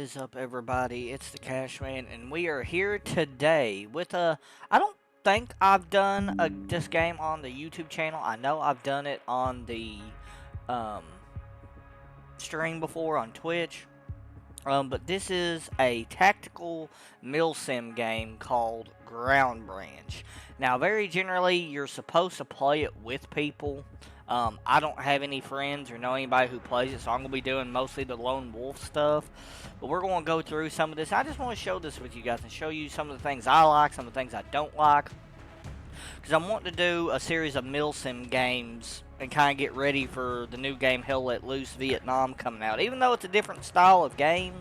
is up, everybody? It's the Cashman, and we are here today with a. I don't think I've done this game on the YouTube channel. I know I've done it on the um, stream before on Twitch. But this is a tactical mill sim game called Ground Branch. Now, very generally, you're supposed to play it with people. I don't have any friends or know anybody who plays it, so I'm going to be doing mostly the lone wolf stuff. But we're going to go through some of this. I just want to show this with you guys and show you some of the things I like, some of the things I don't like. Because I'm wanting to do a series of mill sim games and kind of get ready for the new game Hell Let Loose Vietnam coming out. Even though it's a different style of game,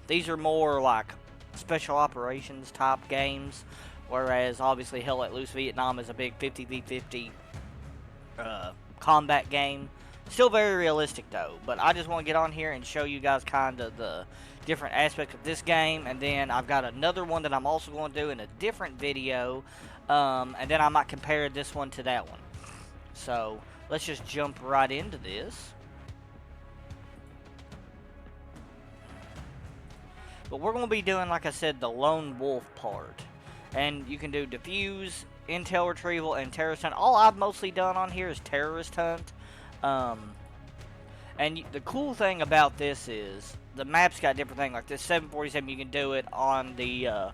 these are more like special operations type games. Whereas obviously Hell Let Loose Vietnam is a big 50v50 combat game. Still very realistic though. But I just want to get on here and show you guys kind of the different aspects of this game. And then I've got another one that I'm also going to do in a different video. And then I might compare this one to that one. So, let's just jump right into this. But we're going to be doing, like I said, the lone wolf part. And you can do defuse, intel retrieval, and terrorist hunt. All I've mostly done on here is terrorist hunt. And the cool thing about this is, the map's got different things. Like this 747, you can do it on the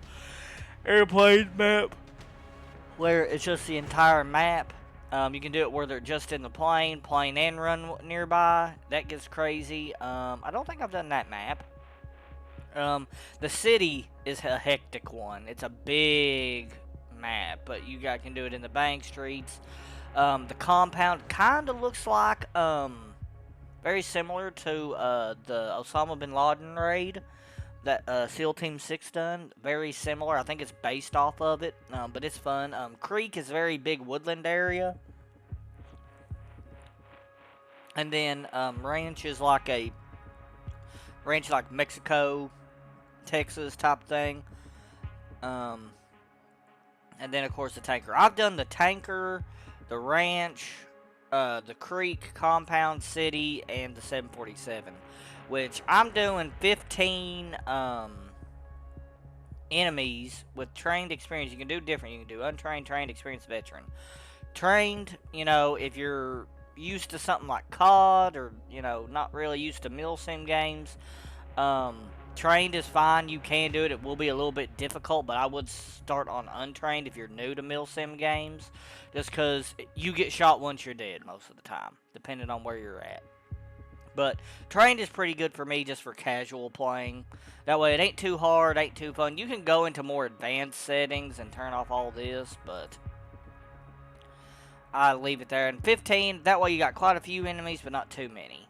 airplane map, where it's just the entire map. You can do it where they're just in the plane and run nearby. That gets crazy. I don't think I've done that map. The city is a hectic one. It's a big map, but you guys can do it in the bank streets. The compound kind of looks like very similar to the Osama bin Laden raid that SEAL Team 6 done. Very similar. I think it's based off of it, but it's fun. Creek is a very big woodland area. And then ranch is like a ranch like Mexico, Texas type thing. And then of course the tanker. I've done the tanker, the ranch, the creek, compound, city, and the 747. Which I'm doing 15 enemies with trained experience. You can do different. You can do untrained, trained, experienced, veteran. Trained, you know, if you're used to something like COD or, you know, not really used to mill sim games, trained is fine. You can do it. It will be a little bit difficult, but I would start on untrained if you're new to mill sim games, just because you get shot once you're dead most of the time, depending on where you're at. But trained is pretty good for me just for casual playing. That way it ain't too hard, ain't too fun. You can go into more advanced settings and turn off all this, but I leave it there. And 15, that way you got quite a few enemies, but not too many.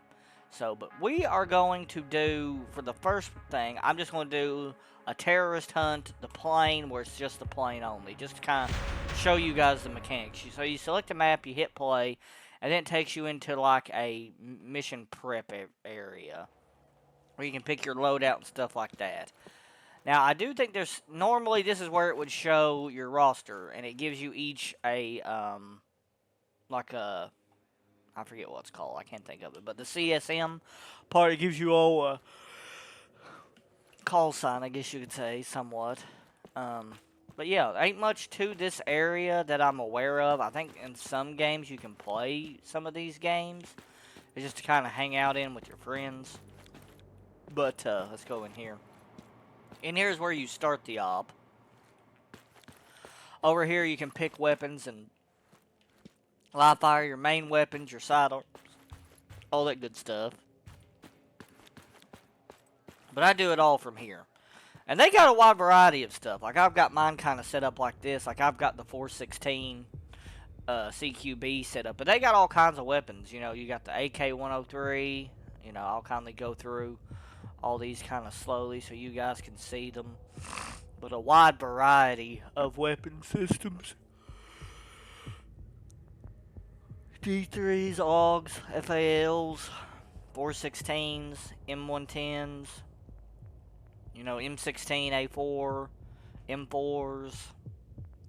So, but we are going to do, for the first thing, I'm just going to do a terrorist hunt, the plane, where it's just the plane only. Just to kind of show you guys the mechanics. So you select a map, you hit play, and then it takes you into like a mission prep area where you can pick your loadout and stuff like that. Now, I do think there's, normally this is where it would show your roster, and it gives you each a, like a, I forget what it's called, I can't think of it, but the CSM part, it gives you all a call sign, I guess you could say, somewhat. But yeah, ain't much to this area that I'm aware of. I think in some games you can play some of these games. It's just to kind of hang out in with your friends. But let's go in here. In here is where you start the op. Over here you can pick weapons and live fire, your main weapons, your side arms, all that good stuff. But I do it all from here. And they got a wide variety of stuff. Like, I've got mine kind of set up like this. Like, I've got the 416 CQB set up. But they got all kinds of weapons. You know, you got the AK-103. You know, I'll kindly go through all these kind of slowly so you guys can see them. But a wide variety of weapon systems. G3s, AUGs, FALs, 416s, M110s. You know, M16, A4, M4s,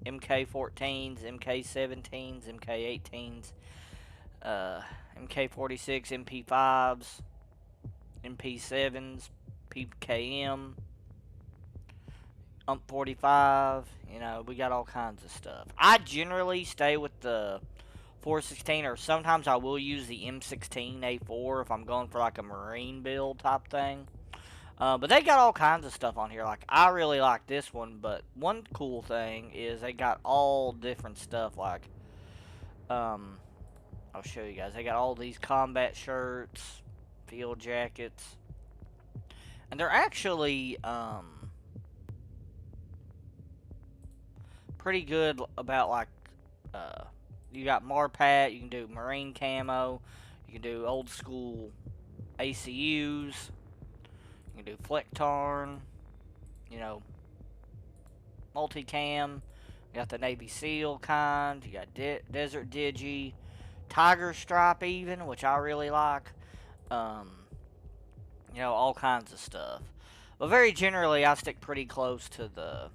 MK14s, MK17s, MK18s, MK46, MP5s, MP7s, PKM, UMP 45. You know, we got all kinds of stuff. I generally stay with the 416, or sometimes I will use the M16A4 if I'm going for like a Marine build type thing. But they got all kinds of stuff on here. Like, I really like this one, but one cool thing is they got all different stuff. Like, I'll show you guys. They got all these combat shirts, field jackets, and they're actually, pretty good about, like, you got Marpat, you can do Marine camo, you can do old school ACUs, you can do Flectarn, you know, multicam. You got the Navy SEAL kind, you got Desert Digi, Tiger Stripe even, which I really like. You know, all kinds of stuff. But very generally, I stick pretty close to the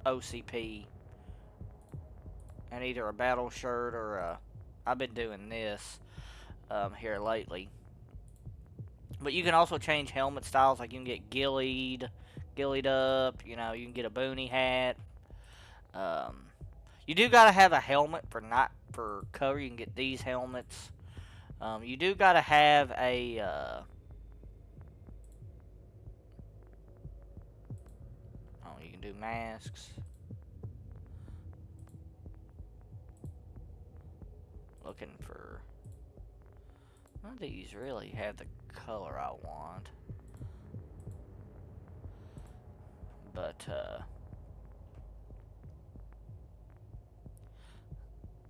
OCP and either a battle shirt or a... I've been doing this here lately. But you can also change helmet styles. Like, you can get gillied up. You know, you can get a boonie hat. You do gotta have a helmet for cover. You can get these helmets. You do gotta have a you can do masks. Looking for... None of these really have the color I want. But,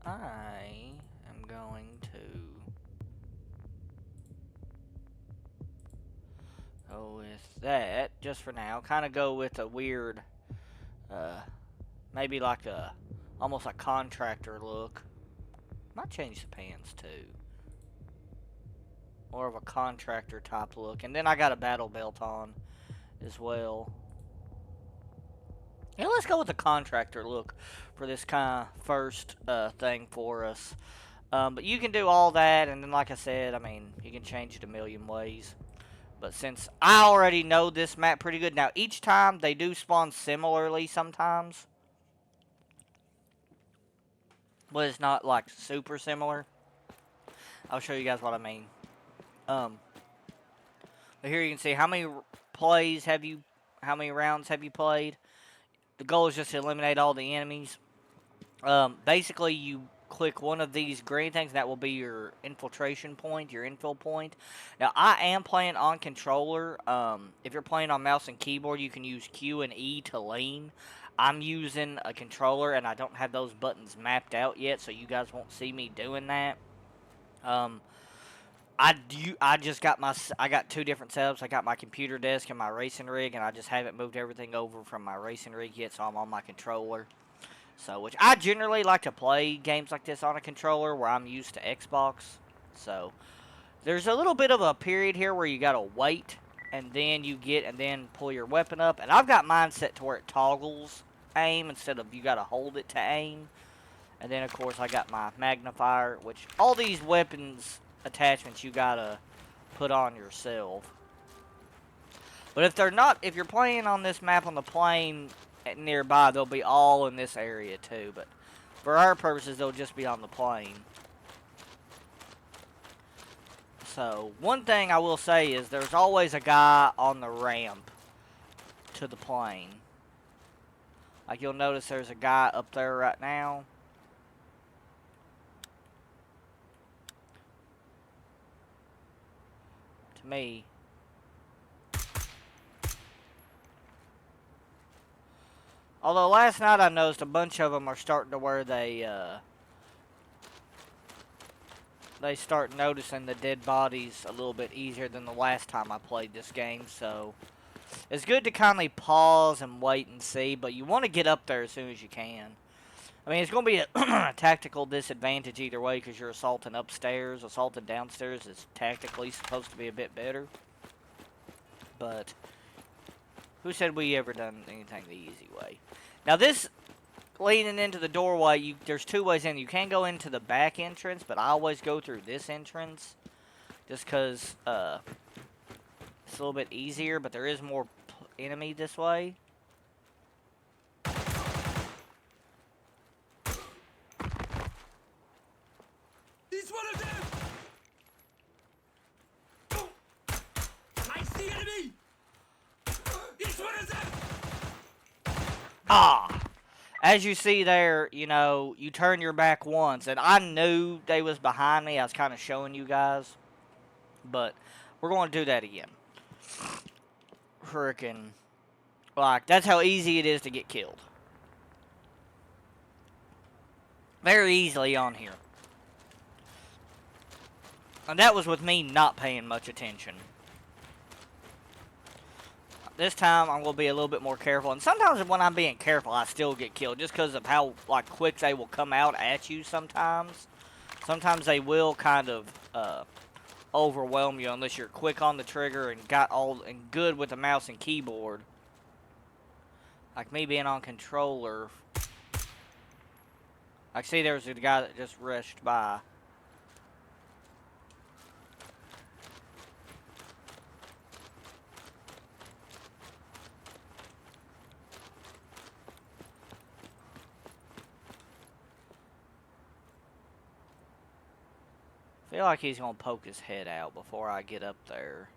I am going to go with that, just for now. Kind of go with a weird, maybe like a, almost a contractor look. Might change the pants too. More of a contractor type look. And then I got a battle belt on as well. Yeah, let's go with the contractor look for this kind of first thing for us. But you can do all that, and then like I said, I mean, you can change it a million ways. But since I already know this map pretty good, now each time they do spawn similarly sometimes. But it's not like super similar. I'll show you guys what I mean. But here you can see how many how many rounds have you played. The goal is just to eliminate all the enemies. Basically, you click one of these green things, and that will be your infiltration point, your infill point. Now, I am playing on controller. If you're playing on mouse and keyboard, you can use Q and E to lean. I'm using a controller, and I don't have those buttons mapped out yet, so you guys won't see me doing that. I just got I got two different setups. I got my computer desk and my racing rig, and I just haven't moved everything over from my racing rig yet, so I'm on my controller. So, which I generally like to play games like this on a controller where I'm used to Xbox. So, there's a little bit of a period here where you gotta wait, and then pull your weapon up. And I've got mine set to where it toggles aim instead of you gotta hold it to aim. And then, of course, I got my magnifier, which all these weapons attachments you gotta put on yourself. But if you're playing on this map on the plane nearby, they'll be all in this area too. But for our purposes, they'll just be on the plane. So, one thing I will say is there's always a guy on the ramp to the plane. Like, you'll notice there's a guy up there right now. To me. Although last night I noticed a bunch of them are starting to where they start noticing the dead bodies a little bit easier than the last time I played this game. So it's good to kindly pause and wait and see, but you want to get up there as soon as you can. I mean, it's going to be a tactical disadvantage either way because you're assaulting upstairs. Assaulting downstairs is tactically supposed to be a bit better. But who said we ever done anything the easy way? Now this, leading into the doorway, there's two ways in. You can go into the back entrance, but I always go through this entrance. Just because, It's a little bit easier, but there is more enemy this way. He's one of them! I see enemy! He's one of them! Ah! As you see there, you know, you turn your back once, and I knew they was behind me. I was kind of showing you guys. But we're going to do that again. Frickin'. Like, that's how easy it is to get killed. Very easily on here. And that was with me not paying much attention. This time, I'm going to be a little bit more careful. And sometimes when I'm being careful, I still get killed. Just because of how, like, quick they will come out at you sometimes. Sometimes they will kind of, overwhelm you unless you're quick on the trigger and got all, and good with the mouse and keyboard. Like me being on controller. I see there's a guy that just rushed by. Feel like he's gonna poke his head out before I get up there.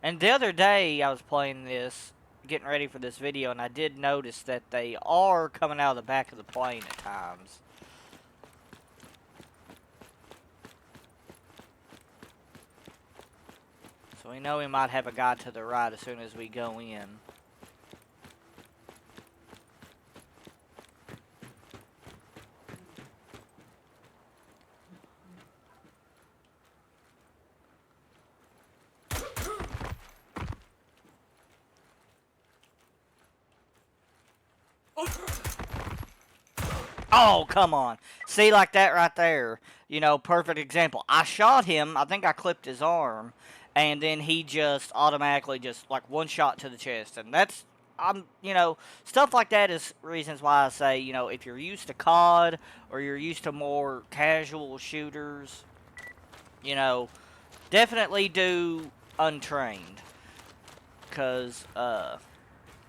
And the other day I was playing this, getting ready for this video, and I did notice that they are coming out of the back of the plane at times. So we know we might have a guy to the right as soon as we go in. Oh, come on. See, like that right there. You know, perfect example. I shot him. I think I clipped his arm. And then he just automatically just, like, one shot to the chest. And that's, you know, stuff like that is reasons why I say, you know, if you're used to COD or you're used to more casual shooters, you know, definitely do Untrained. Because,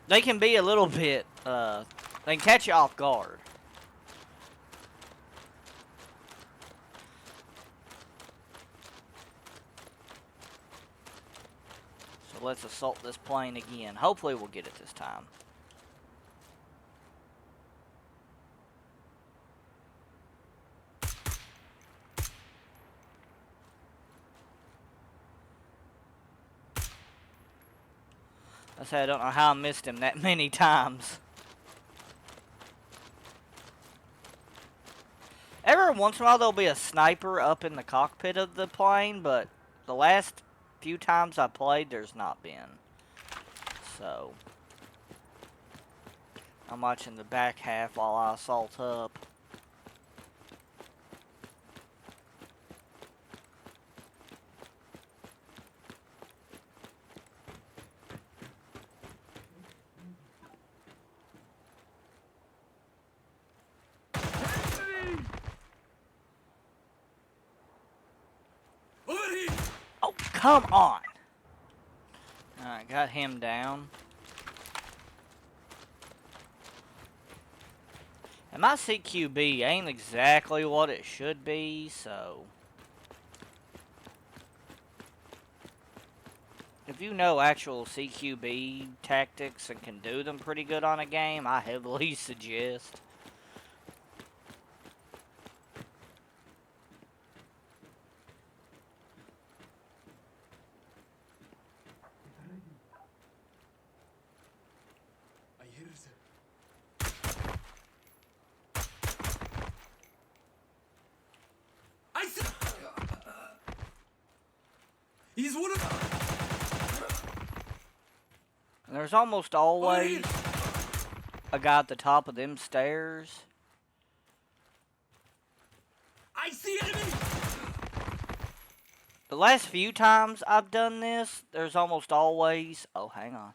they can be a little bit, they can catch you off guard. So let's assault this plane again. Hopefully we'll get it this time. I say I don't know how I missed him that many times. Every once in a while there'll be a sniper up in the cockpit of the plane, but the last few times I played, there's not been. So, I'm watching the back half while I assault up. Oh, come on! Alright, got him down. And my CQB ain't exactly what it should be, so... If you know actual CQB tactics and can do them pretty good on a game, I heavily suggest. He's one of them! And there's almost always a guy at the top of them stairs. I see enemy! The last few times I've done this, there's almost always... Oh, hang on.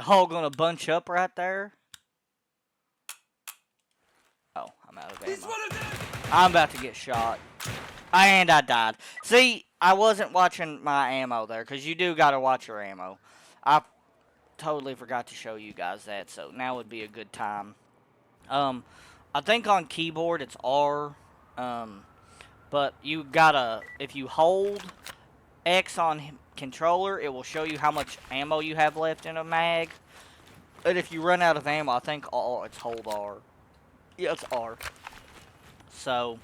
They're all gonna bunch up right there. Oh, I'm out of He's ammo. one of them! I'm about to get shot. And I died. See, I wasn't watching my ammo there, because you do gotta watch your ammo. I totally forgot to show you guys that, so now would be a good time. I think on keyboard it's R, but you gotta, if you hold X on controller, it will show you how much ammo you have left in a mag. And if you run out of ammo, I think it's hold R. Yeah, it's R. So,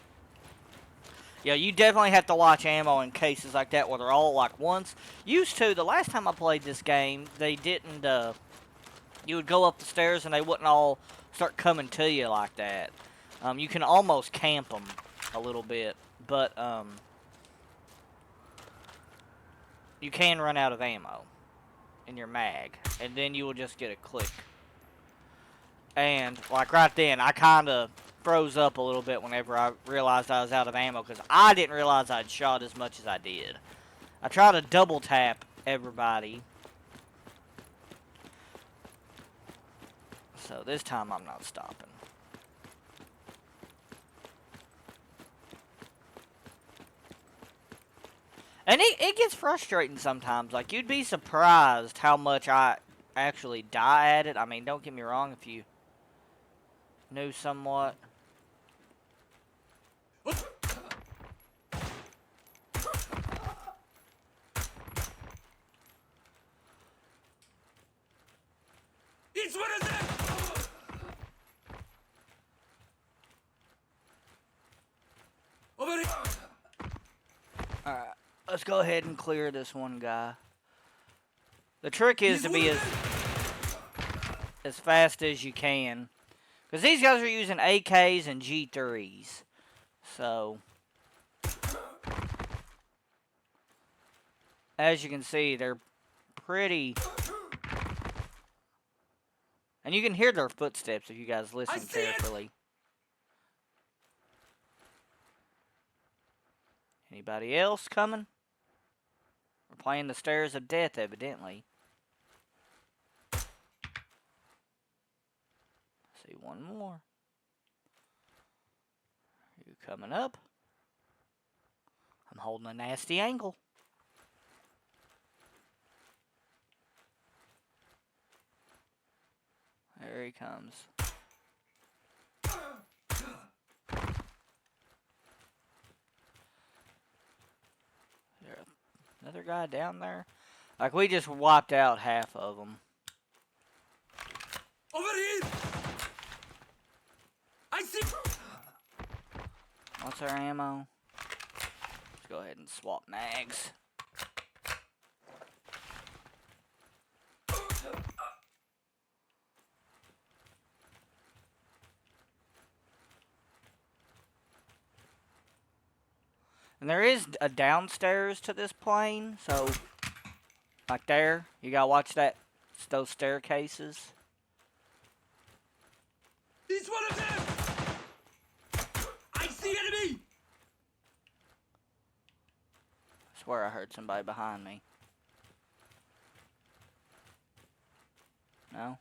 yeah, you definitely have to watch ammo in cases like that where they're all like once. Used to, the last time I played this game, they didn't, you would go up the stairs and they wouldn't all start coming to you like that. You can almost camp them a little bit, but, you can run out of ammo in your mag, and then you will just get a click. And, like, right then, I kind of froze up a little bit whenever I realized I was out of ammo, because I didn't realize I'd shot as much as I did. I tried to double tap everybody. So this time I'm not stopping. And it gets frustrating sometimes. Like, you'd be surprised how much I actually die at it. I mean, don't get me wrong, if you knew somewhat. He's one of them! Over here! Alright, let's go ahead and clear this one guy. The trick is to be as fast as you can. Because these guys are using AKs and G3s. So, as you can see, they're pretty... And you can hear their footsteps if you guys listen carefully. Anybody else coming? We're playing the stairs of death, evidently. See one more. You coming up? I'm holding a nasty angle. There he comes. There another guy down there? Like, we just wiped out half of them. Over here! I see! What's our ammo? Let's go ahead and swap mags. And there is a downstairs to this plane, so like there, you gotta watch that, those staircases. He's one of them! I see enemy! I swear I heard somebody behind me. No?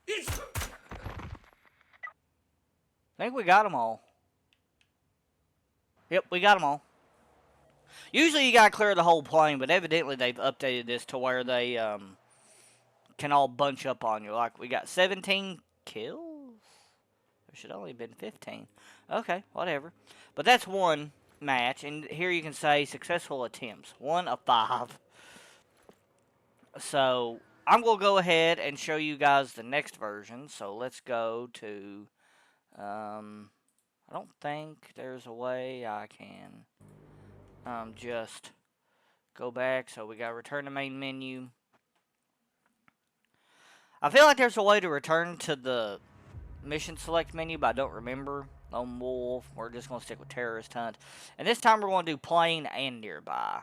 He's... I think we got them all. Yep, we got them all. Usually you gotta clear the whole plane, but evidently they've updated this to where they can all bunch up on you. Like, we got 17 kills? There should only have been 15. Okay, whatever. But that's one match, and here you can say successful attempts. 1 of 5. So, I'm going to go ahead and show you guys the next version. So, let's go to... I don't think there's a way I can just go back. So we got return to main menu. I feel like there's a way to return to the mission select menu, but I don't remember. Lone Wolf, we're just going to stick with Terrorist Hunt. And this time we're going to do plane and nearby.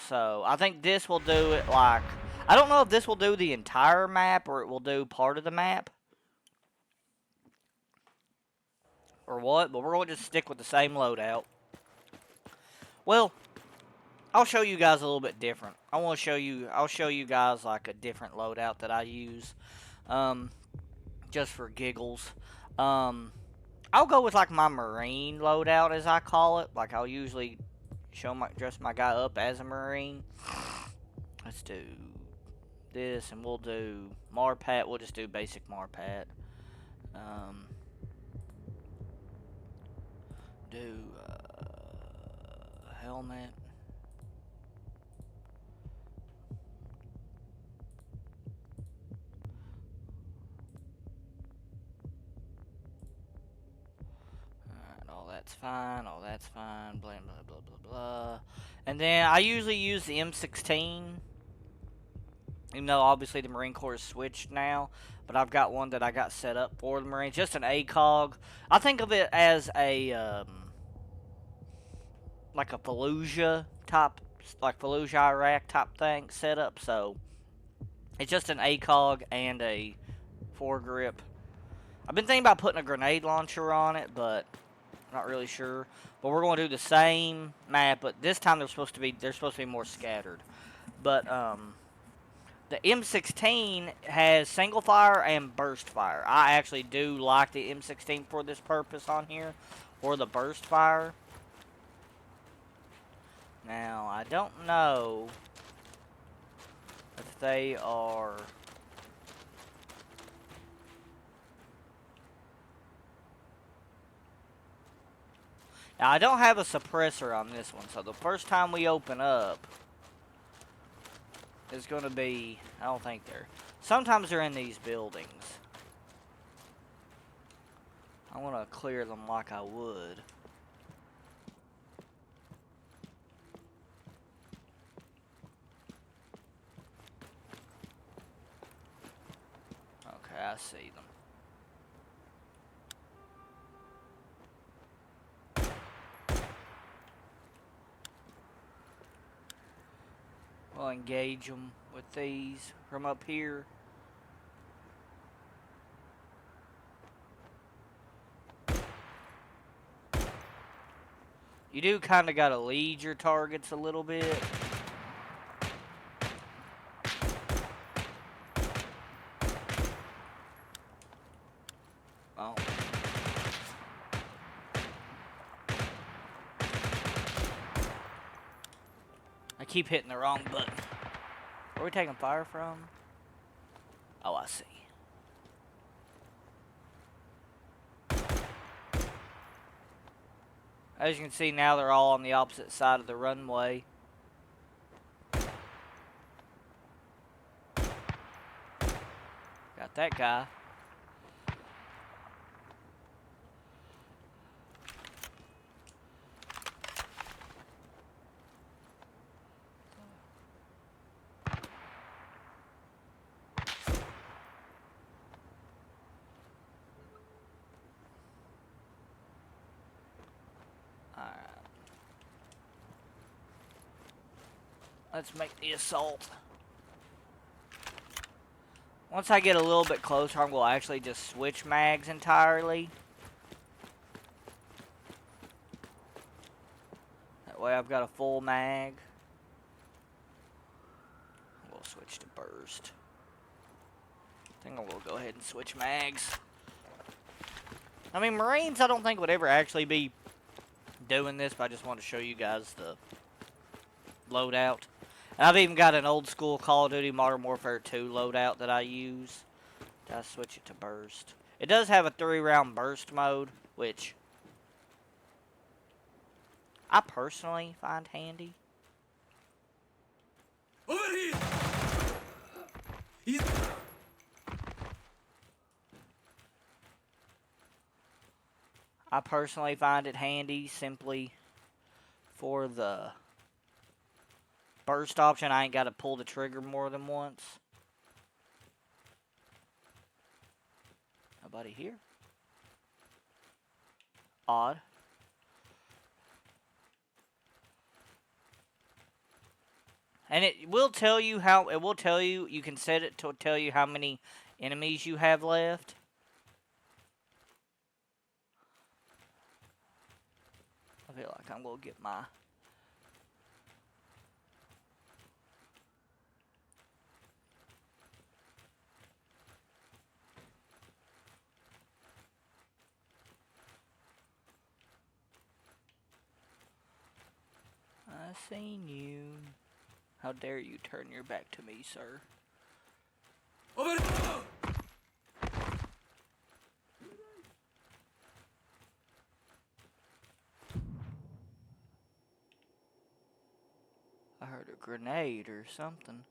So I think this will do it like... I don't know if this will do the entire map or it will do part of the map. Or what, but we're going to just stick with the same loadout. Well, I'll show you guys a little bit different. I'll show you guys like a different loadout that I use, um, just for giggles. Um, I'll go with like my Marine loadout, as I call it. Like I'll usually dress my guy up as a Marine. Let's do this, and we'll do Marpat. We'll just do basic Marpat. Um, do helmet. Alright, all that's fine. All that's fine. Blah blah blah blah blah. And then I usually use the M16. Even though obviously the Marine Corps is switched now, but I've got one that I got set up for the Marines, just an ACOG. I think of it as a like a Fallujah type, like Fallujah, Iraq type thing set up. So it's just an ACOG and a foregrip. I've been thinking about putting a grenade launcher on it, but I'm not really sure. But we're going to do the same map, but this time they're supposed to be more scattered. But the M16 has single fire and burst fire. I actually do like the M16 for this purpose on here, or the burst fire. Now, I don't know if they are... Now, I don't have a suppressor on this one, so the first time we open up is going to be... I don't think they're... Sometimes they're in these buildings. I want to clear them like I would. Okay, I see them. We'll engage them with these from up here. You do kind of got to lead your targets a little bit. Oh. I keep hitting the wrong button. Where are we taking fire from? Oh, I see. As you can see now, they're all on the opposite side of the runway. Got that guy. Alright. Let's make the assault. Once I get a little bit closer, I'm going to actually just switch mags entirely. That way I've got a full mag. We'll switch to burst. I think I will go ahead and switch mags. I mean, Marines I don't think would ever actually be doing this, but I just want to show you guys the loadout. And I've even got an old school Call of Duty Modern Warfare 2 loadout that I use. I switch it to burst. It does have a 3-round burst mode, which I personally find handy. Over here! He's... I personally find it handy simply for the burst option. I ain't got to pull the trigger more than once. Nobody here? Odd. And it will tell you you can set it to tell you how many enemies you have left. I feel like I'm going to get my seen you. How dare you turn your back to me, sir? Over there! I heard a grenade or something.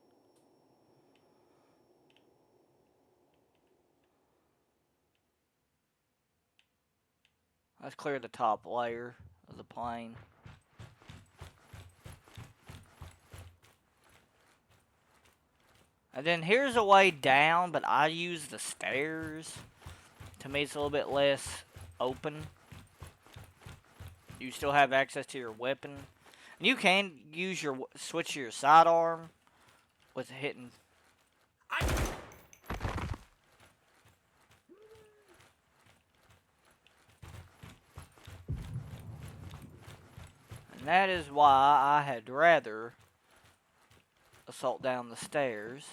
Let's clear the top layer of the plane. And then here's a way down, but I use the stairs. To me, it's a little bit less open. You still have access to your weapon. And you can use your switch to your sidearm with hitting. And that is why I had rather assault down the stairs.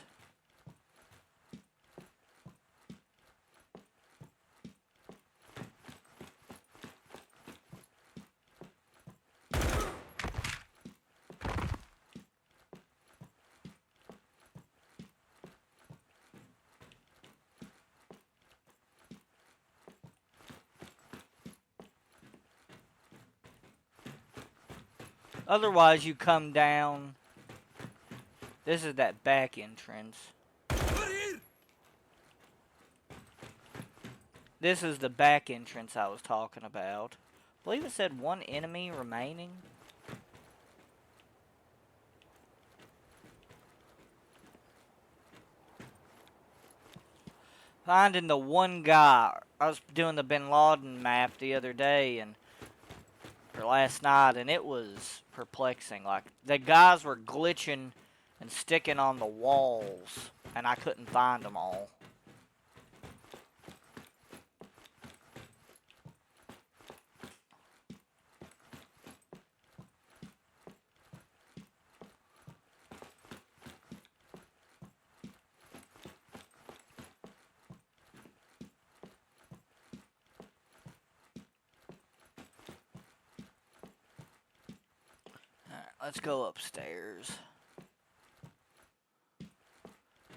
Otherwise, you come down. This is that back entrance. Over here! This is the back entrance I was talking about. I believe it said one enemy remaining. Finding the one guy. I was doing the Bin Laden map the other day or last night, and it was perplexing. Like, the guys were glitching and sticking on the walls, and I couldn't find them all. Alright, let's go upstairs.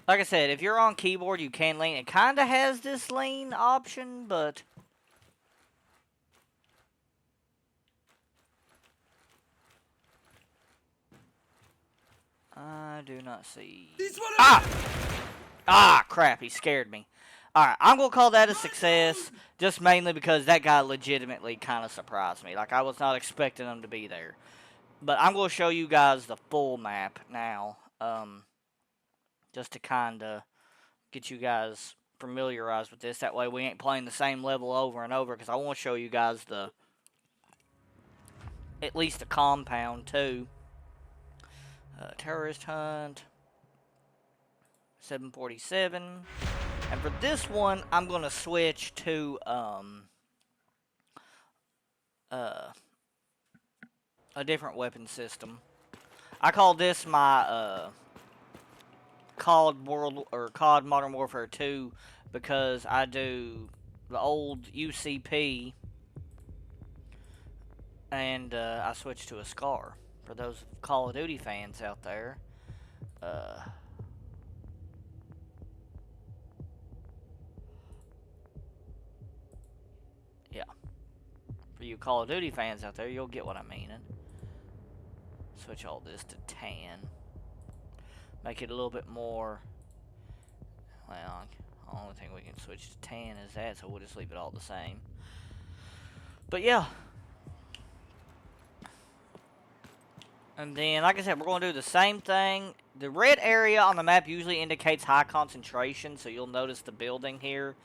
Like I said, if you're on keyboard, you can lean. It kind of has this lean option, but I do not see. Ah, crap, he scared me. Alright, I'm going to call that a success, just mainly because that guy legitimately kind of surprised me. Like, I was not expecting him to be there. But I'm going to show you guys the full map now, just to kind of get you guys familiarized with this. That way we ain't playing the same level over and over, because I want to show you guys at least the compound, too. Terrorist hunt. 747. And for this one, I'm going to switch to a different weapon system. I call this my COD Modern Warfare 2 because I do the old UCP and I switched to a SCAR. For those Call of Duty fans out there, yeah. For you Call of Duty fans out there, you'll get what I'm meaning. Switch all this to tan. Make it a little bit more. Well, the only thing we can switch to tan is that, so we'll just leave it all the same. But yeah. And then, like I said, we're going to do the same thing. The red area on the map usually indicates high concentration, so you'll notice the building here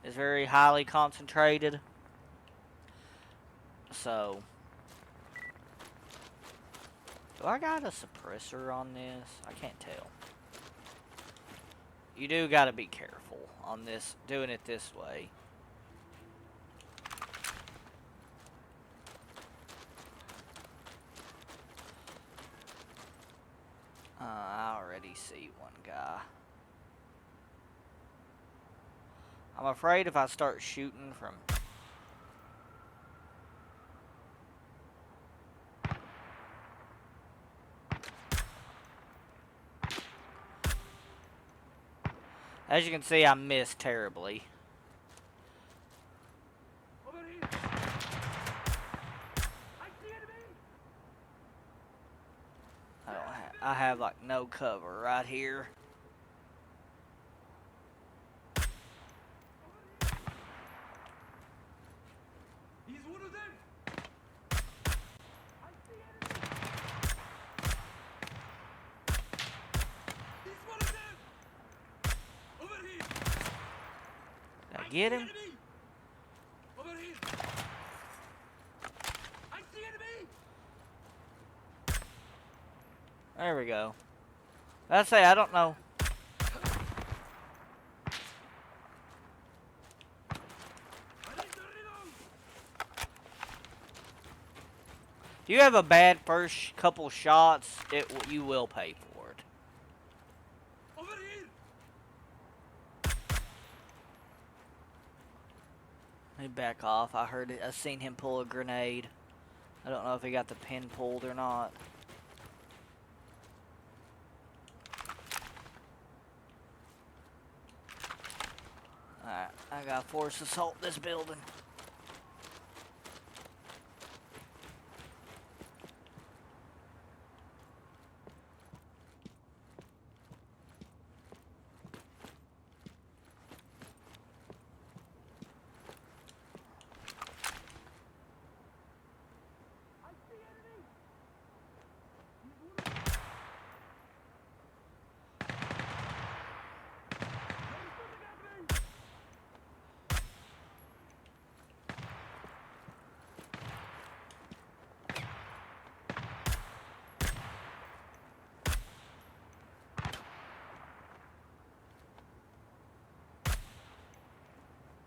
is very highly concentrated. So, do I got a suppressor on this? I can't tell. You do got to be careful on this, doing it this way. I already see one guy. I'm afraid if I start shooting from... As you can see, I missed terribly. Over here. I see enemy. I have like no cover right here. He's one of them. I see enemy. He's one of them. Over here. Did I get him? Enemy. Over here. I see enemy. There we go. I say I don't know. If you have a bad first couple shots, you will pay for it. Over here. Let me back off. I heard it. I seen him pull a grenade. I don't know if he got the pin pulled or not. Alright, I gotta force assault this building.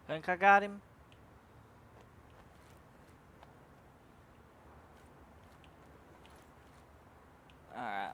Think I got him? Alright.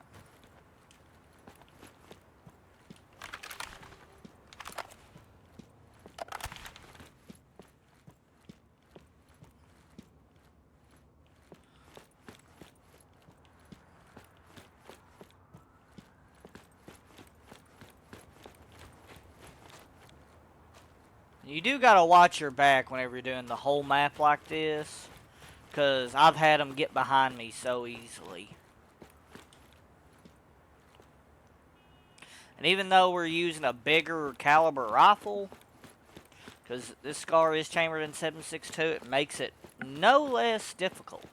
You do gotta watch your back whenever you're doing the whole map like this, because I've had them get behind me so easily. And even though we're using a bigger caliber rifle, because this Scar is chambered in 7.62, it makes it no less difficult.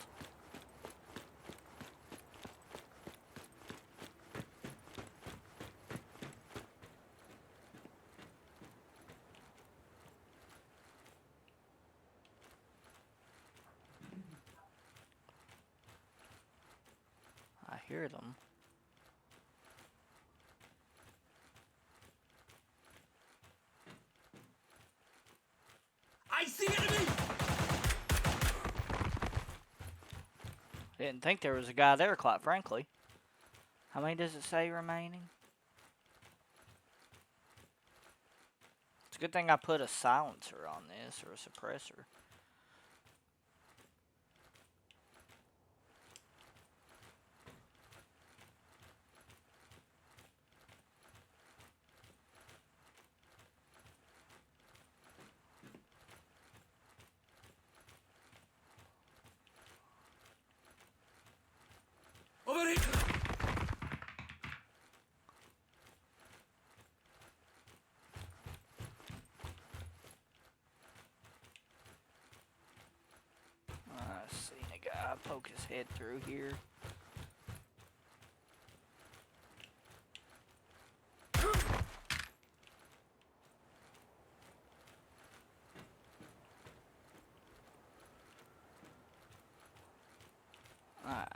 I hear them. I see enemy. Didn't think there was a guy there, quite frankly. How many does it say remaining? It's a good thing I put a silencer on this, or a suppressor. Over here. I seen a guy poke his head through here. Alright.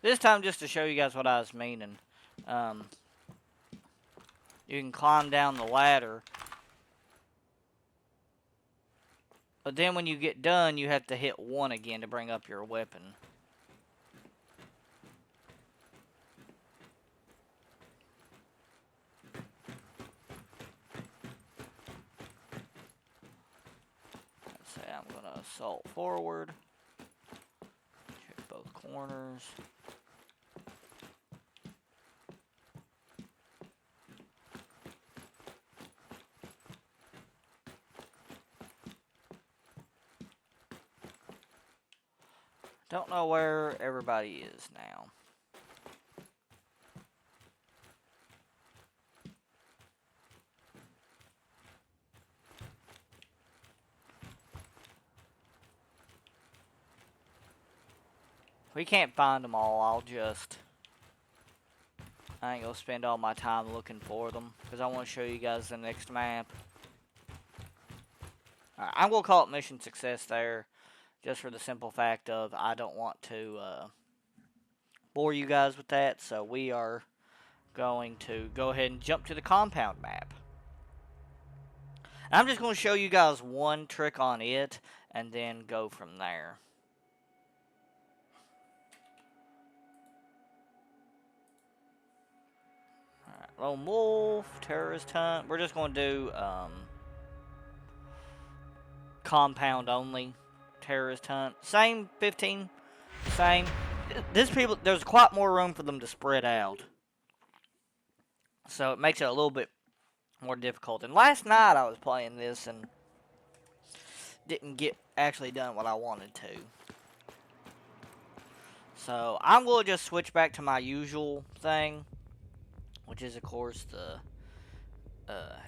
This time, just to show you guys what I was meaning. You can climb down the ladder. But then when you get done, you have to hit 1 again to bring up your weapon. Let's say I'm going to assault forward. Check both corners. Don't know where everybody is now. If we can't find them all, I ain't gonna spend all my time looking for them, because I want to show you guys the next map. Alright, I'm gonna call it mission success there, just for the simple fact of I don't want to bore you guys with that, so we are going to go ahead and jump to the compound map. I'm just going to show you guys one trick on it, and then go from there. Alright, Lone Wolf, Terrorist Hunt. We're just going to do compound only. Terrorist Hunt. Same 15. Same. There's quite more room for them to spread out. So it makes it a little bit more difficult. And last night I was playing this and didn't get actually done what I wanted to. So I'm going to just switch back to my usual thing, which is of course the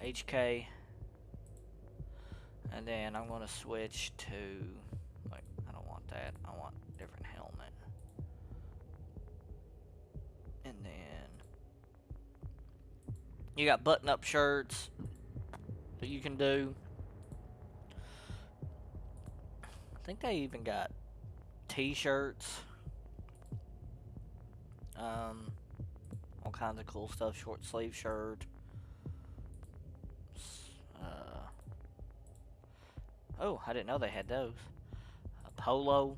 HK. And then I'm going to switch to, wait, I don't want that. I want a different helmet. And then you got button-up shirts that you can do. I think they even got t-shirts. All kinds of cool stuff. Short sleeve shirt. Oh, I didn't know they had those. A polo.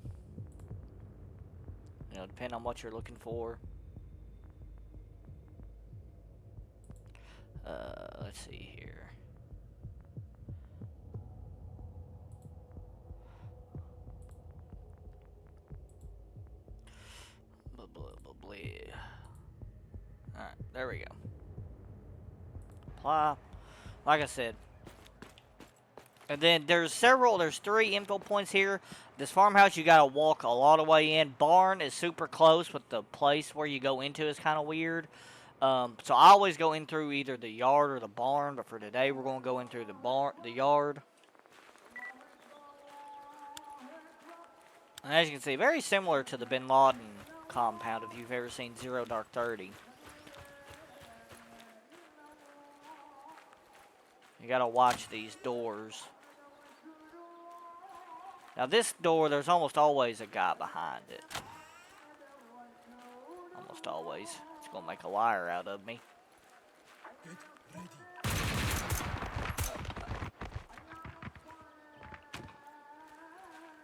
You know, depending on what you're looking for. Let's see here. Alright, there we go. Apply. Like I said. And then there's 3 info points here. This farmhouse, you gotta walk a lot of way in. Barn is super close, but the place where you go into is kind of weird. So I always go in through either the yard or the barn, but for today we're gonna go in through the yard. And as you can see, very similar to the Bin Laden compound if you've ever seen Zero Dark 30. You gotta watch these doors. Now this door, there's almost always a guy behind it. Almost always. It's gonna make a liar out of me. Get ready.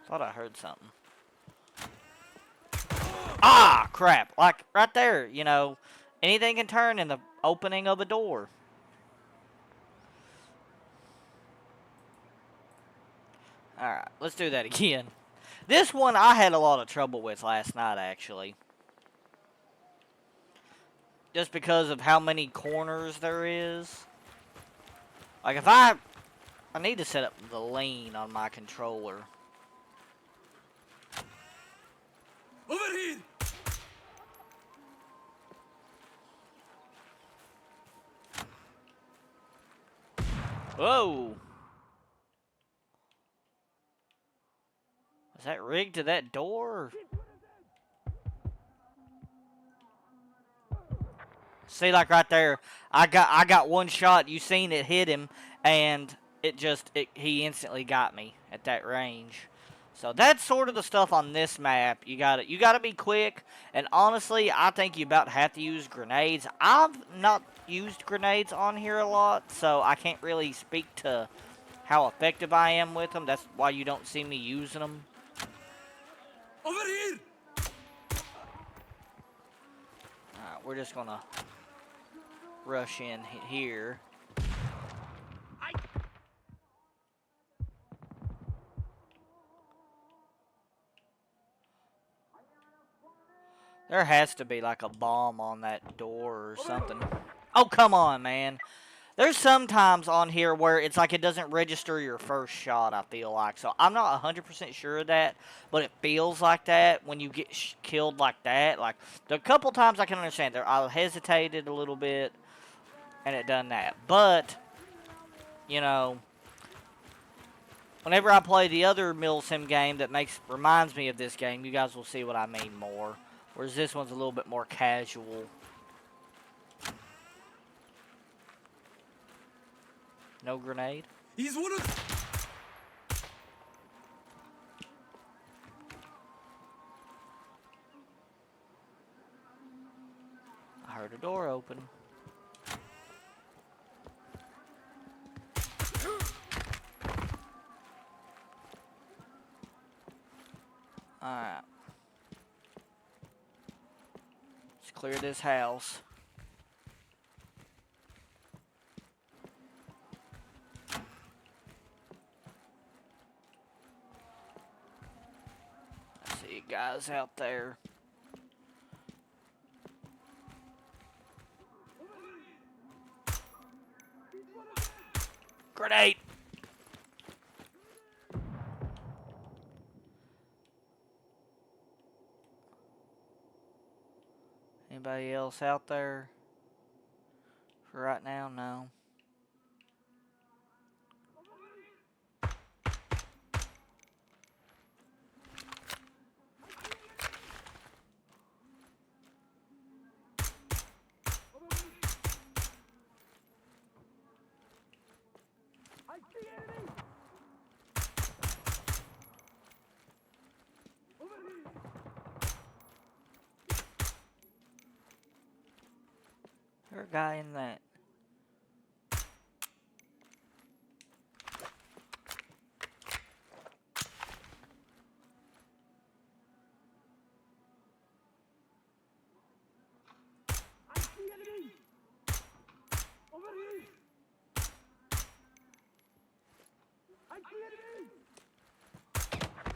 Thought I heard something. Ah, crap. Like, right there, you know, anything can turn in the opening of a door. Alright, let's do that again. This one I had a lot of trouble with last night, actually. Just because of how many corners there is. Like, if I need to set up the lean on my controller. Over here! Whoa! Is that rigged to that door? See, like right there, I got one shot. You seen it hit him, and he instantly got me at that range. So that's sort of the stuff on this map. You gotta be quick, and honestly, I think you about have to use grenades. I've not used grenades on here a lot, so I can't really speak to how effective I am with them. That's why you don't see me using them. Over here! Alright, we're just gonna rush in here. There has to be like a bomb on that door or something. Oh, come on, man. There's some times on here where it's like it doesn't register your first shot, I feel like. So I'm not 100% sure of that, but it feels like that when you get killed like that. Like, the couple times I can understand there, I hesitated a little bit and it done that. But, you know, whenever I play the other Milsim game that reminds me of this game, you guys will see what I mean more. Whereas this one's a little bit more casual. No grenade. He's one of. I heard a door open. Alright. Let's clear this house. I see guys out there. Grenade! Anybody else out there? For right now, no. I see enemy. Over here. There's a guy in that. I see enemy. Over here. I see enemy.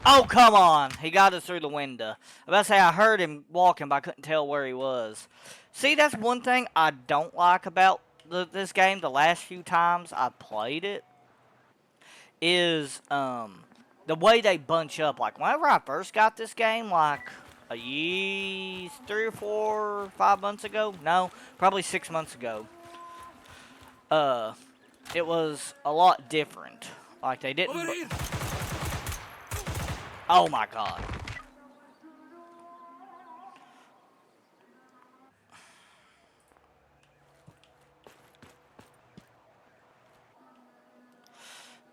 Oh, come on! He got us through the window. I was about to say I heard him walking, but I couldn't tell where he was. See, that's one thing I don't like about this game. The last few times I played it is the way they bunch up. Like, whenever I first got this game, like 3 or 4, 5 months ago. No, probably 6 months ago. It was a lot different. Like, they didn't. Over here. Oh my god.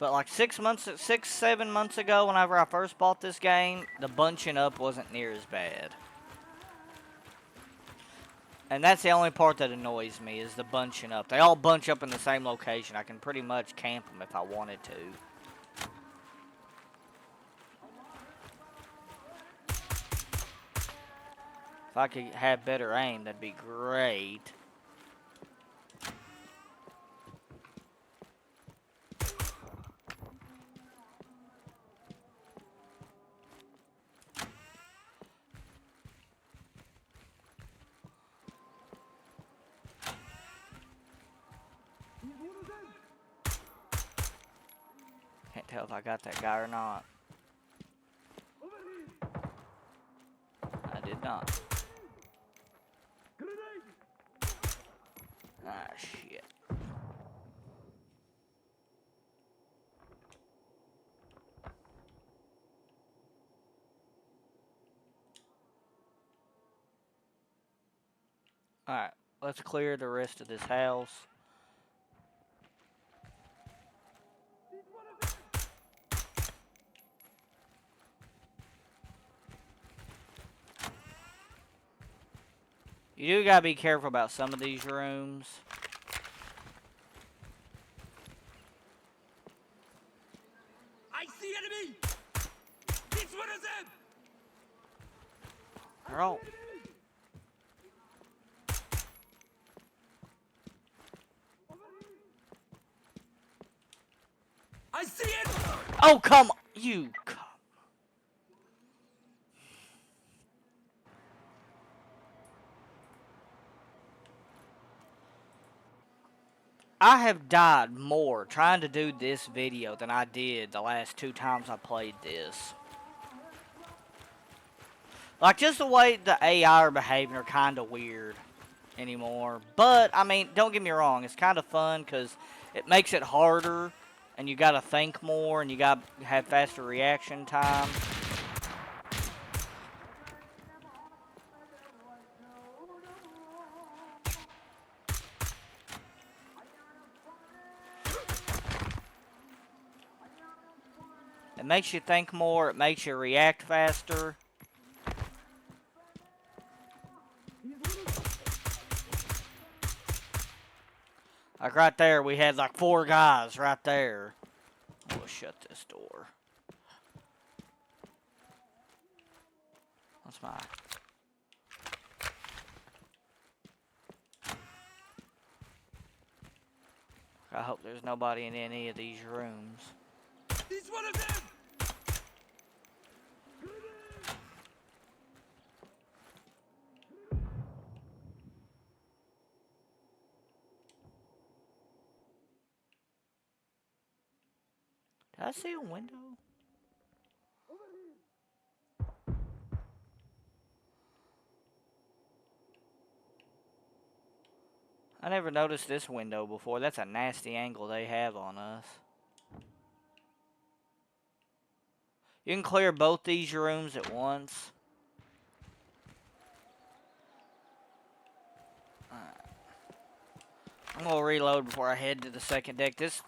But like 7 months ago, whenever I first bought this game, the bunching up wasn't near as bad. And that's the only part that annoys me, is the bunching up. They all bunch up in the same location. I can pretty much camp them if I wanted to. If I could have better aim, that'd be great. Can't tell if I got that guy or not. I did not. Ah, shit. Alright, let's clear the rest of this house. You do gotta be careful about some of these rooms. I see enemy. It's one of them. They're all... I see it. Oh, come on! You... I have died more trying to do this video than I did the last 2 times I played this. Like, just the way the AI are behaving are kind of weird anymore. But, I mean, don't get me wrong. It's kind of fun because it makes it harder. And you got to think more. And you got to have faster reaction time. It makes you think more. It makes you react faster. Like right there, we had like 4 guys right there. We'll shut this door. That's my... I hope there's nobody in any of these rooms. He's one of them! Did I see a window? I never noticed this window before. That's a nasty angle they have on us. You can clear both these rooms at once. I'm going to reload before I head to the second deck. This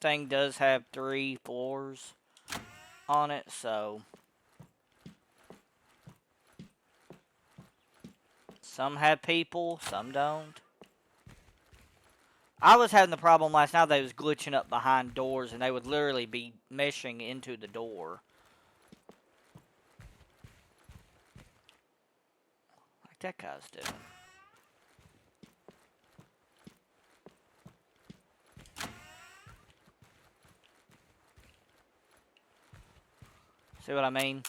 thing does have 3 floors on it, so... Some have people, some don't. I was having the problem last night. They was glitching up behind doors, and they would literally be meshing into the door. Like that guy's doing. See what I mean?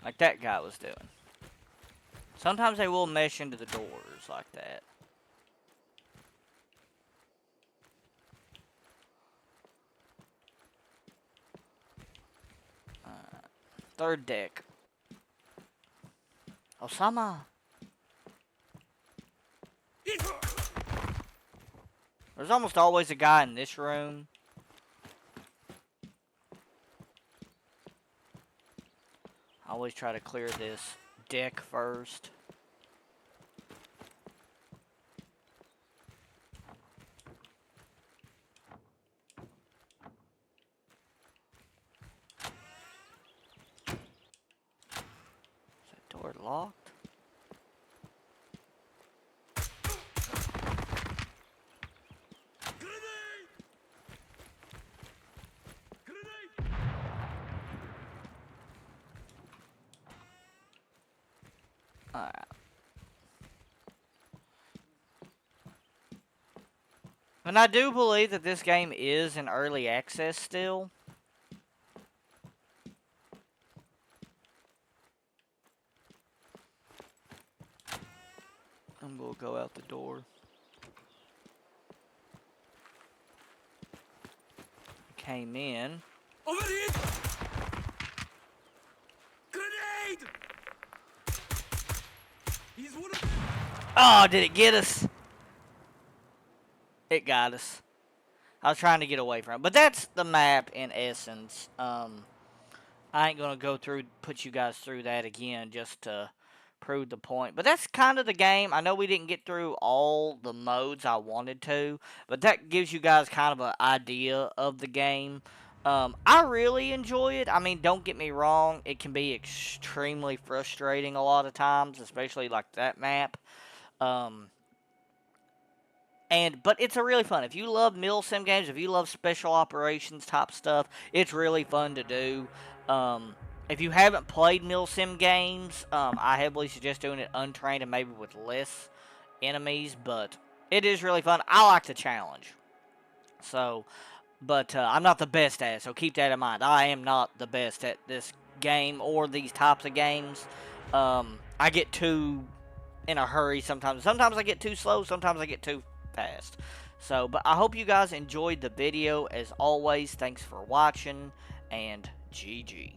Like that guy was doing. Sometimes they will mesh into the doors like that. Third deck. Osama. There's almost always a guy in this room. I always try to clear this deck first. Is that door locked? Alright. And I do believe that this game is in early access still. I'm gonna go out the door. Came in. Over here! Grenade! He's one of them! Oh, did it get us? It got us. I was trying to get away from it. But that's the map in essence. I ain't going to put you guys through that again just to prove the point. But that's kind of the game. I know we didn't get through all the modes I wanted to. But that gives you guys kind of an idea of the game. I really enjoy it. I mean, don't get me wrong. It can be extremely frustrating a lot of times. Especially like that map. But it's a really fun. If you love milsim games, if you love special operations type stuff, it's really fun to do. If you haven't played milsim games, I heavily suggest doing it untrained and maybe with less enemies. But it is really fun. I like the challenge. So, but I'm not the best at it, so keep that in mind. I am not the best at this game or these types of games. I get too in a hurry sometimes. Sometimes I get too slow, sometimes I get too fast. So, but I hope you guys enjoyed the video. As always, thanks for watching, and GG.